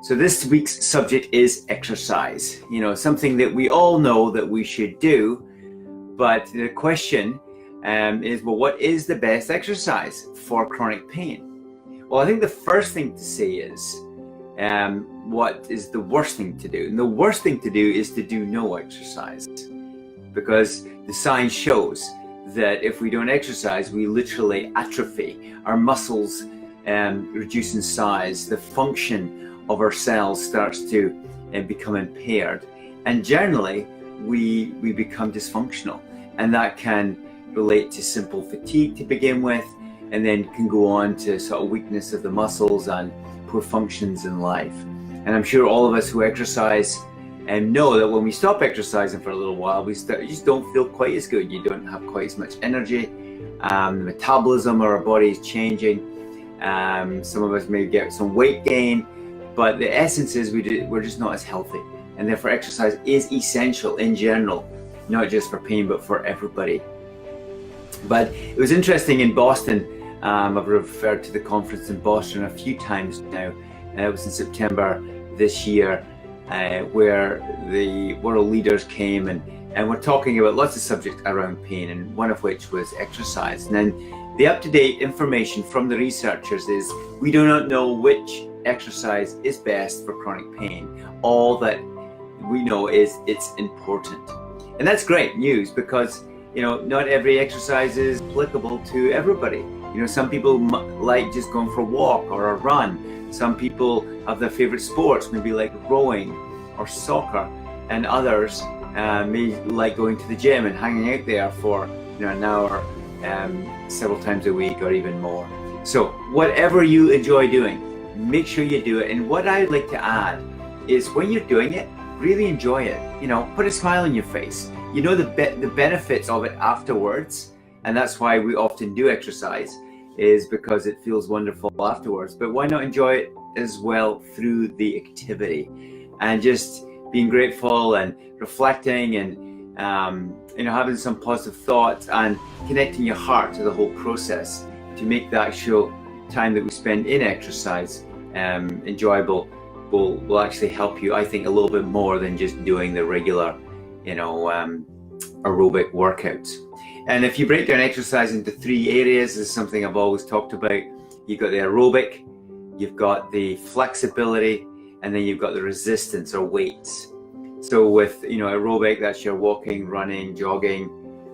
So this week's subject is exercise. Something that we all know that we should do, but the question is, well, what is the best exercise for chronic pain? Well, I think the first thing to say is, what is the worst thing to do? And the worst thing to do is to do no exercise, because the science shows that if we don't exercise, we literally atrophy. Our muscles reduce in size, the function of our cells starts to become impaired, and generally we become dysfunctional, and that can relate to simple fatigue to begin with, and then can go on to sort of weakness of the muscles and poor functions in life. And I'm sure all of us who exercise know that when we stop exercising for a little while, you just don't feel quite as good. You don't have quite as much energy. The metabolism of our body is changing. Some of us may get some weight gain, but the essence is we're just not as healthy. And therefore exercise is essential in general, not just for pain, but for everybody. But it was interesting in Boston. I've referred to the conference in Boston a few times now. It was in September this year, where the world leaders came and we're talking about lots of subjects around pain, and one of which was exercise. And then the up-to-date information from the researchers is we do not know which exercise is best for chronic pain. All that we know is it's important. And that's great news, because not every exercise is applicable to everybody. Some people like just going for a walk or a run. Some people have their favorite sports, maybe like rowing or soccer, and others may like going to the gym and hanging out there for an hour several times a week or even more. So whatever you enjoy doing, make sure you do it. And what I'd like to add is, when you're doing it, really enjoy it. Put a smile on your face. The benefits of it afterwards, and that's why we often do exercise, is because it feels wonderful afterwards. But why not enjoy it as well through the activity, and just being grateful and reflecting and having some positive thoughts and connecting your heart to the whole process to make the actual time that we spend in exercise enjoyable will actually help you, I think, a little bit more than just doing the regular aerobic workouts. And if you break down exercise into three areas, this is something I've always talked about. You've got the aerobic, you've got the flexibility, and then you've got the resistance or weights. So with aerobic, that's your walking, running, jogging,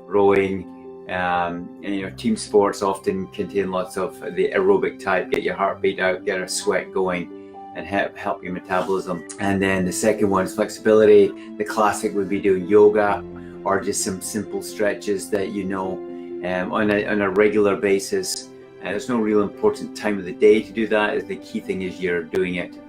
rowing, and team sports often contain lots of the aerobic type, get your heartbeat out, get a sweat going, and help your metabolism. And then the second one is flexibility. The classic would be doing yoga, or just some simple stretches that on a regular basis. There's no real important time of the day to do that. The key thing is you're doing it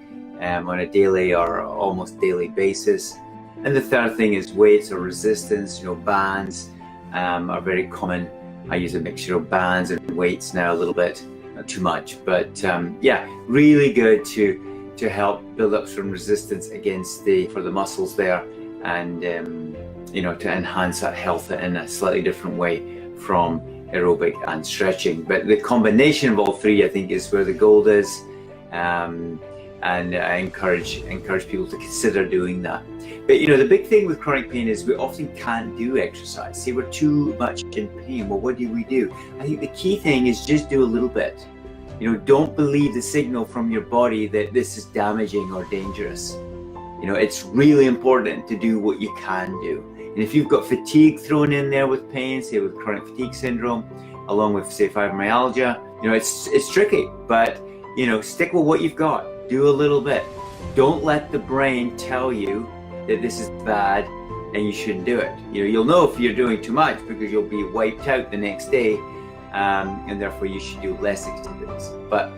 on a daily or almost daily basis. And the third thing is weights or resistance. Bands are very common. I use a mixture of bands and weights now a little bit, not too much, but really good to help build up some resistance for the muscles there, and to enhance that health in a slightly different way from aerobic and stretching. But the combination of all three, I think, is where the gold is, and I encourage people to consider doing that. But the big thing with chronic pain is we often can't do exercise. See, we're too much in pain. Well, what do? I think the key thing is just do a little bit. Don't believe the signal from your body that this is damaging or dangerous. It's really important to do what you can do. And if you've got fatigue thrown in there with pain, say with chronic fatigue syndrome, along with, say, fibromyalgia, it's tricky, but stick with what you've got. Do a little bit. Don't let the brain tell you that this is bad and you shouldn't do it. You'll know if you're doing too much, because you'll be wiped out the next day, and therefore you should do less activities. But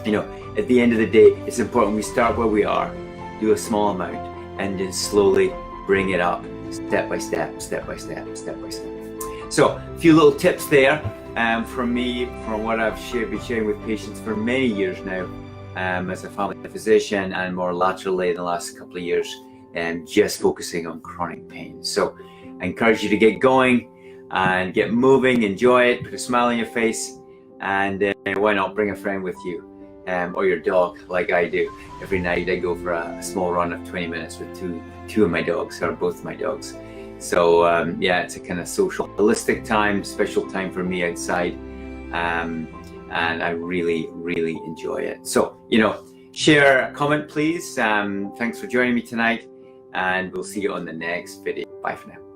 at the end of the day, it's important we start where we are, do a small amount, and then slowly bring it up, step by step, step by step, step by step. So a few little tips there from me, from what I've been sharing with patients for many years now, as a family physician, and more laterally in the last couple of years, just focusing on chronic pain. So I encourage you to get going. and get moving, enjoy it, put a smile on your face, and why not bring a friend with you, or your dog, like I do. Every night I go for a small run of 20 minutes with two of my dogs, or both my dogs. So yeah, it's a kind of social, holistic time, special time for me outside, and I really, really enjoy it. So, share a comment, please. Thanks for joining me tonight, and we'll see you on the next video. Bye for now.